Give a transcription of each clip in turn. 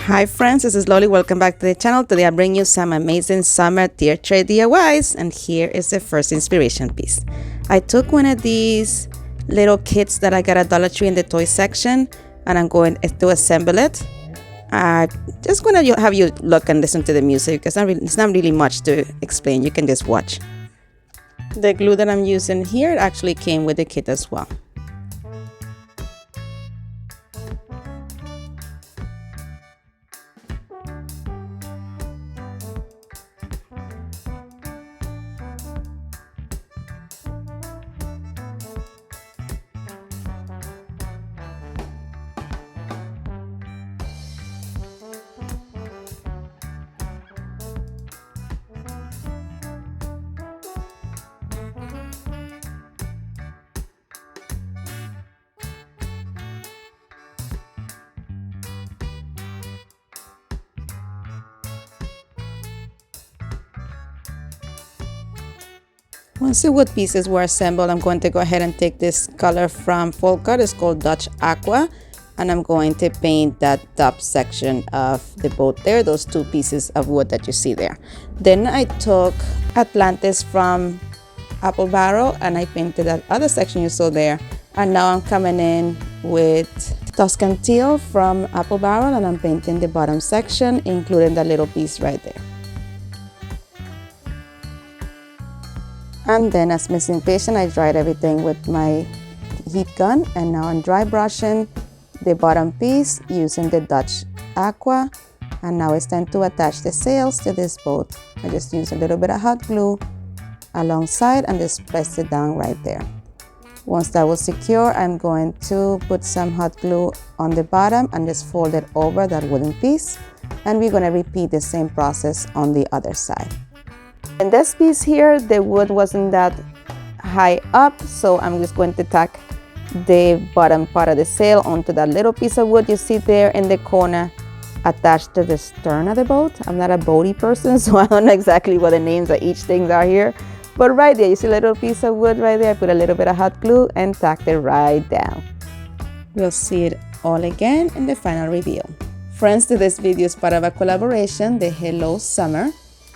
Hi friends, this is Loli. Welcome back to the channel. Today I bring you some amazing summer tier tray DIYs, and here is the first inspiration piece. I took one of these little kits that I got at Dollar Tree in the toy section, and I'm going to assemble it. I just going to have you look and listen to the music because it's not really much to explain. You can just watch. The glue that I'm using here actually came with the kit as well. Once the wood pieces were assembled, I'm going to go ahead and take this color from Folk Art. It's called Dutch Aqua, and I'm going to paint that top section of the boat there, those two pieces of wood that you see there. Then I took Atlantis from Apple Barrel and I painted that other section you saw there. And now I'm coming in with Tuscan Teal from Apple Barrel and I'm painting the bottom section, including that little piece right there. And then as missing patient, I dried everything with my heat gun, and now I'm dry brushing the bottom piece using the Dutch Aqua. And now it's time to attach the sails to this boat. I just use a little bit of hot glue alongside and just press it down right there. Once that was secure, I'm going to put some hot glue on the bottom and just fold it over that wooden piece. And we're going to repeat the same process on the other side. In this piece here, the wood wasn't that high up, so I'm just going to tack the bottom part of the sail onto that little piece of wood you see there in the corner attached to the stern of the boat. I'm not a boaty person, so I don't know exactly what the names of each thing are here. But right there, you see a little piece of wood right there. I put a little bit of hot glue and tacked it right down. We'll see it all again in the final reveal. Friends, this video is part of a collaboration, the Hello Summer,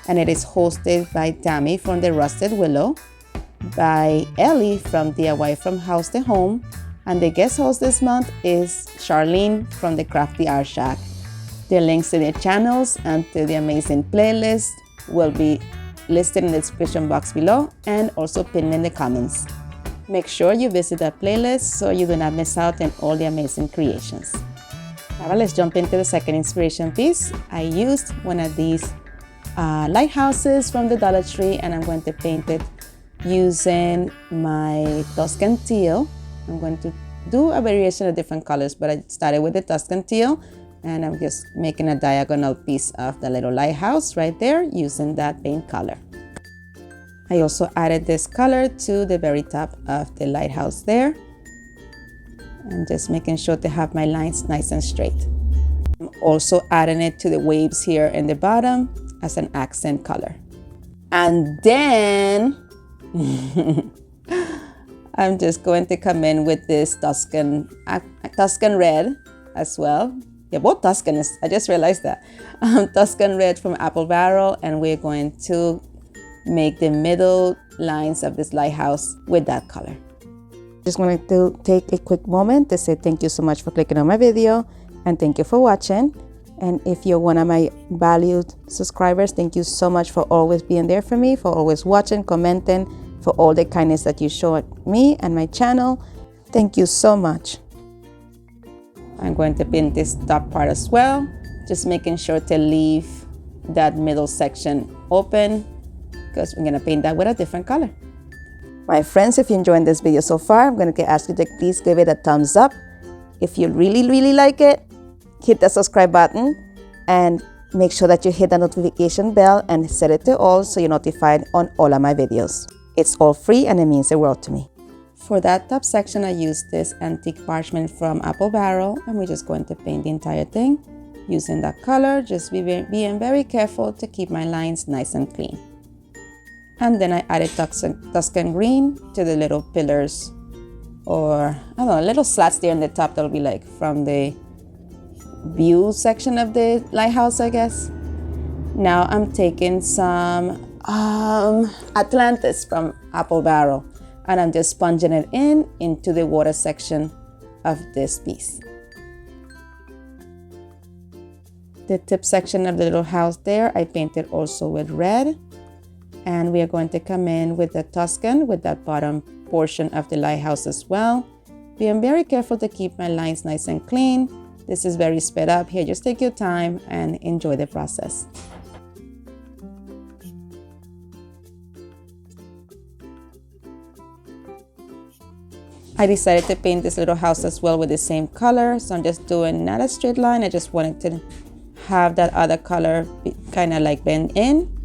and it is hosted by Tammie from the Rustic Willow, by Ellie from DIY from House to Home, and the guest host this month is Charlene from the Crafty Art Shack. The links to their channels and to the amazing playlist will be listed in the description box below and also pinned in the comments. Make sure you visit that playlist so you do not miss out on all the amazing creations. All right, let's jump into the second inspiration piece. I used one of these lighthouses from the Dollar Tree, and I'm going to paint it using my Tuscan Teal. I'm going to do a variation of different colors, but I started with the Tuscan Teal, and I'm just making a diagonal piece of the little lighthouse right there using that paint color. I also added this color to the very top of the lighthouse there, and just making sure to have my lines nice and straight. I'm also adding it to the waves here in the bottom as an accent color. And then I'm just going to come in with this Tuscan red as well. Yeah, both Tuscan is, I just realized that. Tuscan red from Apple Barrel, and we're going to make the middle lines of this lighthouse with that color. Just wanted to take a quick moment to say thank you so much for clicking on my video, and thank you for watching. And if you're one of my valued subscribers, thank you so much for always being there for me, for always watching, commenting, for all the kindness that you show at me and my channel. Thank you so much. I'm going to paint this top part as well, just making sure to leave that middle section open because we're going to paint that with a different color. My friends, if you're enjoying this video so far, I'm going to ask you to please give it a thumbs up. If you really like it, hit the subscribe button and make sure that you hit the notification bell and set it to all so you're notified on all of my videos. It's all free and it means the world to me. For that top section, I used this antique parchment from Apple Barrel, and we're just going to paint the entire thing using that color, just being very careful to keep my lines nice and clean. And then I added Tuscan green to the little pillars, or I don't know, little slats there in the top that'll be like from the view section of the lighthouse, I guess. Now I'm taking some Atlantis from apple barrel, and I'm just sponging it into the water section of this piece. The tip section of the little house there, I painted also with red. And we are going to come in with the Tuscan with that bottom portion of the lighthouse as well. Being very careful to keep my lines nice and clean. This is very sped up. Here, just take your time and enjoy the process. I decided to paint this little house as well with the same color. So I'm just doing not a straight line. I just wanted to have that other color kind of like blend in.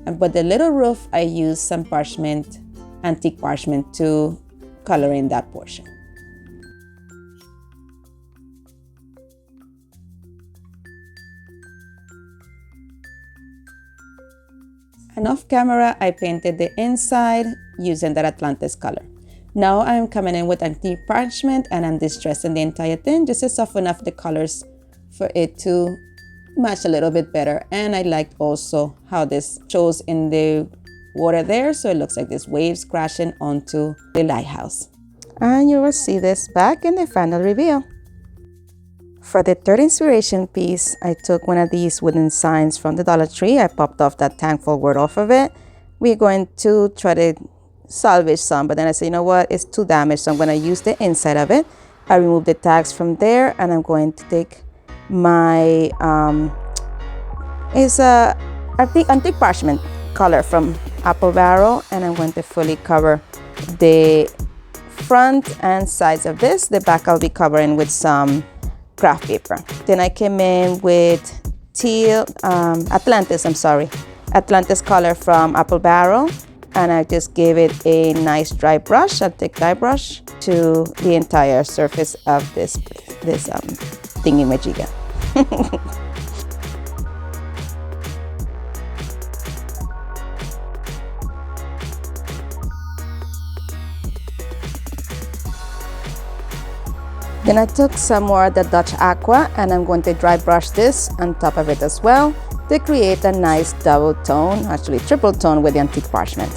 But the little roof, I used some parchment, antique parchment to color in that portion. And off camera, I painted the inside using that Atlantis color. Now I'm coming in with antique parchment and I'm distressing the entire thing just to soften up the colors for it to match a little bit better. And I liked also how this shows in the water there, so it looks like there's waves crashing onto the lighthouse. And you will see this back in the final reveal. For the third inspiration piece, I took one of these wooden signs from the Dollar Tree. I popped off that thankful word off of it. We're going to try to salvage some, but then I said, you know what, it's too damaged, so I'm going to use the inside of it. I removed the tags from there, and I'm going to take my I think antique parchment color from apple barrel, and I'm going to fully cover the front and sides of this. The back I'll be covering with some craft paper. Then I came in with Atlantis color from apple barrel, and I just gave it a nice dry brush, a thick dry brush, to the entire surface of this thingy-majigga. Then I took some more of the Dutch Aqua, and I'm going to dry brush this on top of it as well to create a nice double tone, actually triple tone, with the antique parchment.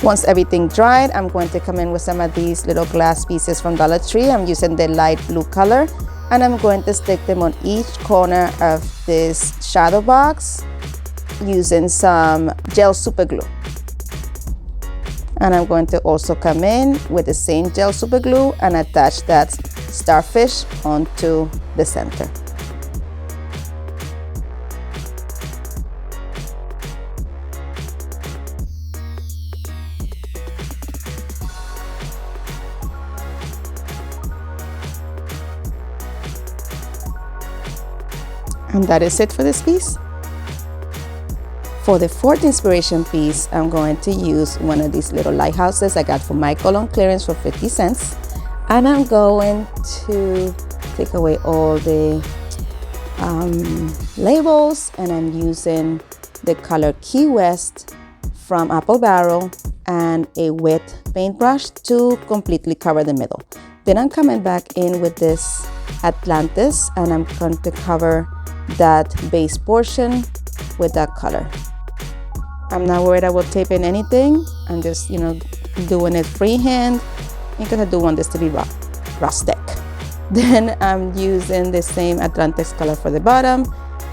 Once everything dried, I'm going to come in with some of these little glass pieces from Dollar Tree. I'm using the light blue color, and I'm going to stick them on each corner of this shadow box using some gel super glue. And I'm going to also come in with the same gel super glue and attach that starfish onto the center. And that is it for this piece. For the fourth inspiration piece, I'm going to use one of these little lighthouses I got from Michael on clearance for 50 cents. And I'm going to take away all the labels, and I'm using the color Key West from Apple Barrel and a wet paintbrush to completely cover the middle. Then I'm coming back in with this Atlantis, and I'm going to cover that base portion with that color. I'm not worried I will tape in anything. I'm just, doing it freehand because I do want this to be rustic. Then I'm using the same Atlantis color for the bottom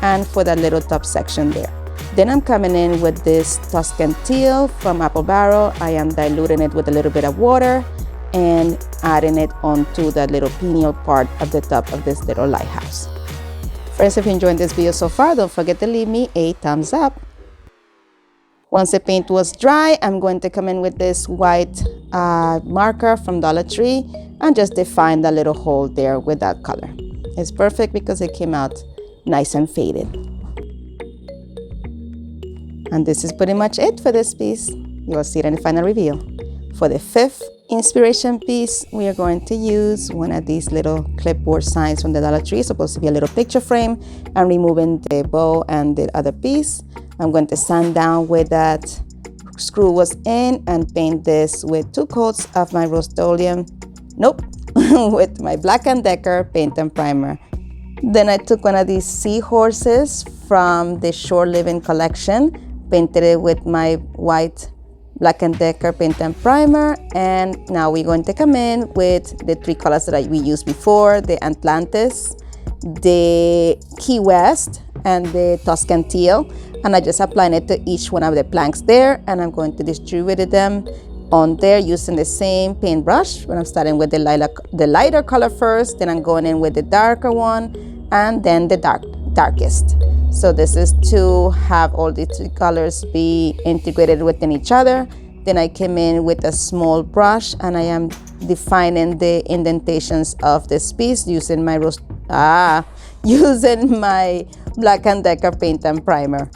and for that little top section there. Then I'm coming in with this Tuscan teal from Apple Barrel. I am diluting it with a little bit of water and adding it onto that little pineal part of the top of this little lighthouse. Friends, if you enjoyed this video so far, don't forget to leave me a thumbs up. Once the paint was dry, I'm going to come in with this white marker from Dollar Tree and just define the little hole there with that color. It's perfect because it came out nice and faded. And this is pretty much it for this piece. You will see it in the final reveal. For the fifth inspiration piece, we are going to use one of these little clipboard signs from the Dollar Tree. It's supposed to be a little picture frame. I'm removing the bow and the other piece. I'm going to sand down where that screw was in and paint this with 2 coats of my Rust-Oleum. Nope, with my Black & Decker paint and primer. Then I took one of these seahorses from the Shore Living collection, painted it with my white Black & Decker paint and primer, and now we're going to come in with the three colors that we used before, the Atlantis, the Key West, and the Tuscan Teal, and I just applying it to each one of the planks there, and I'm going to distribute them on there using the same paintbrush. When I'm starting with the lighter color first, then I'm going in with the darker one, and then the darkest. So this is to have all the two colors be integrated within each other. Then I came in with a small brush and I am defining the indentations of this piece using my using my Black & Decker paint and primer.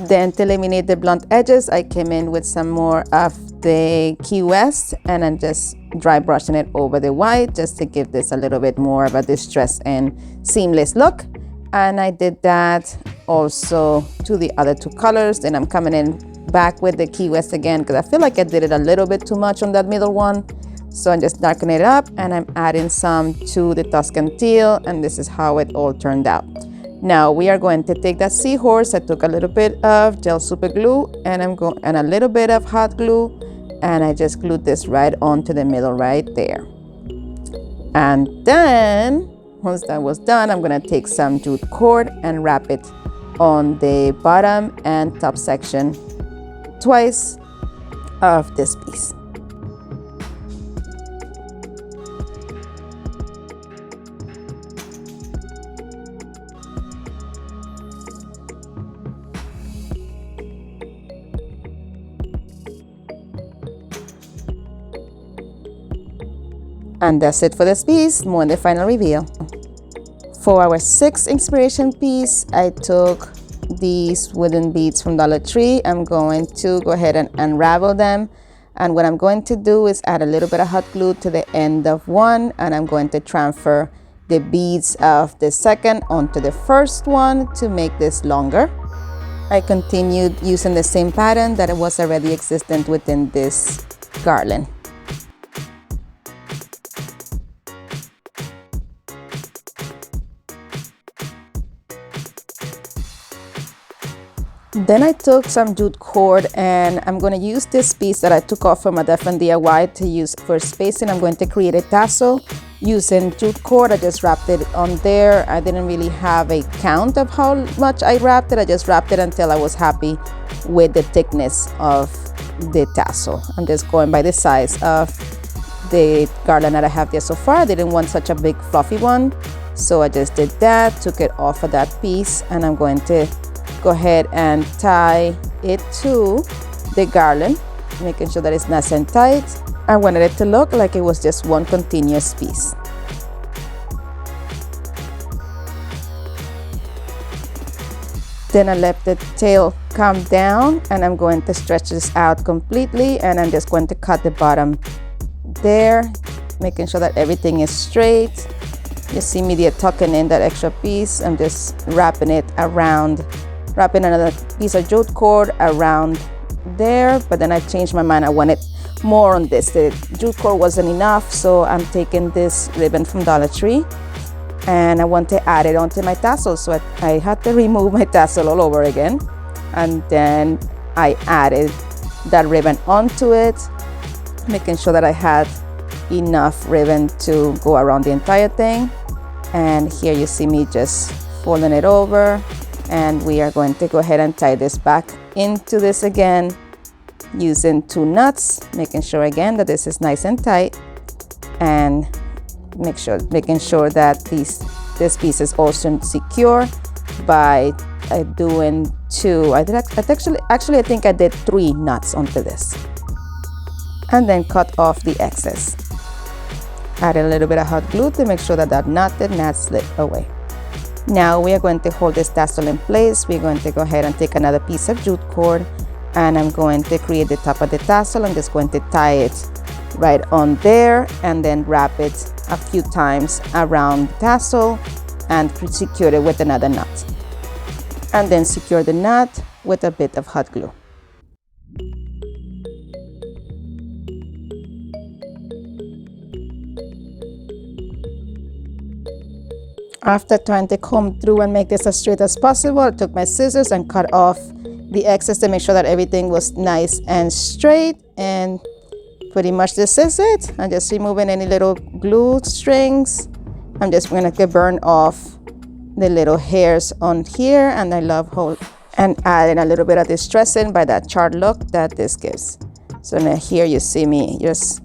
Then to eliminate the blunt edges, I came in with some more of the Key West and I'm just dry brushing it over the white just to give this a little bit more of a distressed and seamless look. And I did that also to the other two colors. Then I'm coming in back with the Key West again because I feel like I did it a little bit too much on that middle one. So I'm just darkening it up and I'm adding some to the Tuscan Teal, and this is how it all turned out. Now we are going to take that Seahorse. I took a little bit of gel super glue and a little bit of hot glue, and I just glued this right onto the middle right there. And then once that was done, I'm gonna take some jute cord and wrap it on the bottom and top section twice of this piece. And that's it for this piece. More in the final reveal. For our sixth inspiration piece, I took these wooden beads from Dollar Tree. I'm going to go ahead and unravel them. And what I'm going to do is add a little bit of hot glue to the end of one, and I'm going to transfer the beads of the second onto the first one to make this longer. I continued using the same pattern that was already existent within this garland. Then I took some jute cord and I'm going to use this piece that I took off from a different DIY to use for spacing. I'm going to create a tassel using jute cord. I just wrapped it on there. I didn't really have a count of how much I wrapped it. I just wrapped it until I was happy with the thickness of the tassel. I'm just going by the size of the garland that I have there so far. I didn't want such a big fluffy one, so I just did that, took it off of that piece, and I'm going to go ahead and tie it to the garland, making sure that it's nice and tight. I wanted it to look like it was just one continuous piece. Then I let the tail come down and I'm going to stretch this out completely, and I'm just going to cut the bottom there, making sure that everything is straight. You see me there tucking in that extra piece. I'm just wrapping it around, wrapping another piece of jute cord around there, but then I changed my mind. I wanted more on this. The jute cord wasn't enough, so I'm taking this ribbon from Dollar Tree and I want to add it onto my tassel. So I had to remove my tassel all over again, and then I added that ribbon onto it, making sure that I had enough ribbon to go around the entire thing. And here you see me just folding it over, and we are going to go ahead and tie this back into this again using two knots, making sure again that this is nice and tight, and making sure that this piece is also secure by doing two. I think I did 3 knots onto this, and then cut off the excess. Add a little bit of hot glue to make sure that that knot did not slip away. Now we are going to hold this tassel in place. We're going to go ahead and take another piece of jute cord, and I'm going to create the top of the tassel. I'm just going to tie it right on there and then wrap it a few times around the tassel and secure it with another knot. And then secure the knot with a bit of hot glue. After trying to comb through and make this as straight as possible, I took my scissors and cut off the excess to make sure that everything was nice and straight, and pretty much this is it. I'm just removing any little glue strings. I'm just gonna burn off the little hairs on here, and I love and adding a little bit of distressing by that charred look that this gives. So now here you see me just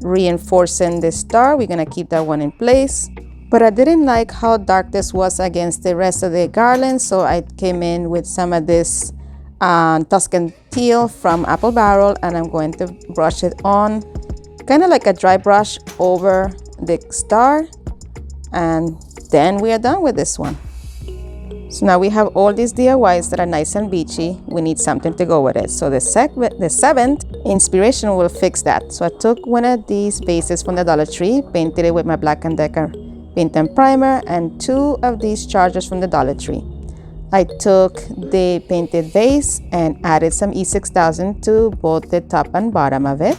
reinforcing the star. We're gonna keep that one in place. But I didn't like how dark this was against the rest of the garland, so I came in with some of this Tuscan teal from Apple Barrel, and I'm going to brush it on, kind of like a dry brush over the star, and then we are done with this one. So now we have all these DIYs that are nice and beachy. We need something to go with it. So the seventh inspiration will fix that. So I took one of these bases from the Dollar Tree, painted it with my Black & Decker paint and primer, and two of these chargers from the Dollar Tree. I took the painted base and added some E6000 to both the top and bottom of it.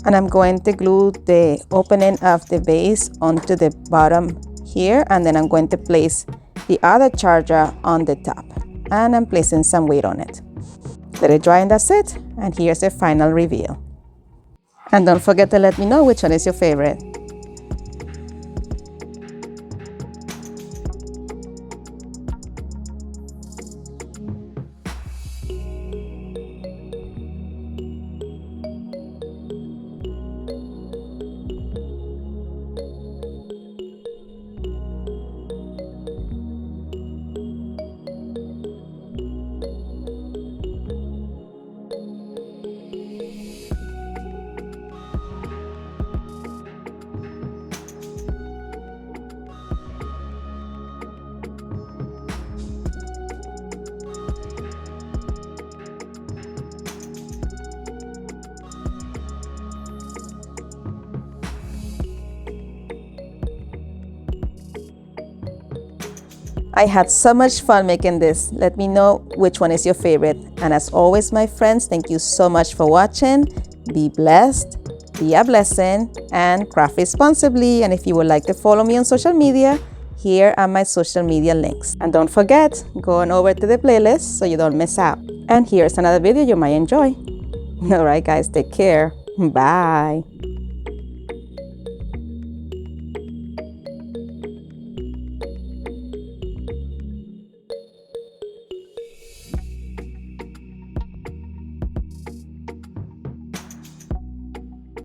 And I'm going to glue the opening of the base onto the bottom here, and then I'm going to place the other charger on the top, and I'm placing some weight on it. Let it dry, and that's it. And here's the final reveal. And don't forget to let me know which one is your favorite. I had so much fun making this. Let me know which one is your favorite. And as always, my friends, thank you so much for watching. Be blessed, be a blessing, and craft responsibly. And if you would like to follow me on social media, here are my social media links. And don't forget, go on over to the playlist so you don't miss out. And here's another video you might enjoy. All right, guys, take care. Bye.